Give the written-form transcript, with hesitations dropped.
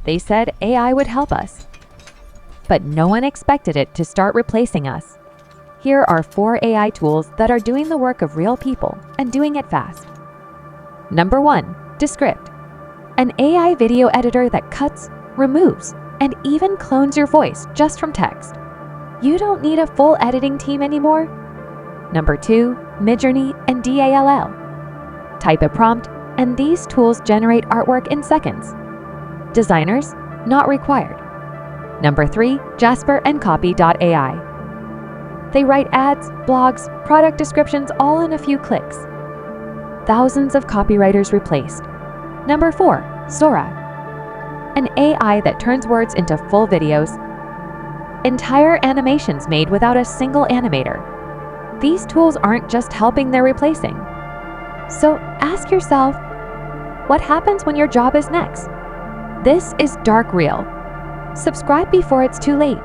They said AI would help us. But no one expected it to start replacing us. Here are 4 AI tools that are doing the work of real people and doing it fast. Number 1. Descript. An AI video editor that cuts, removes, and even clones your voice just from text. You don't need a full editing team anymore. Number 2. Midjourney and DALL. Type a prompt, and these tools generate artwork in seconds. Designers, not required. Number 3. Jasper and Copy.ai. They write ads, blogs, product descriptions all in a few clicks. Thousands of copywriters replaced. Number 4. Sora. An AI that turns words into full videos. Entire animations made without a single animator. These tools aren't just helping, they're replacing. So ask yourself, what happens when your job is next? This is DarkReal. Subscribe before it's too late.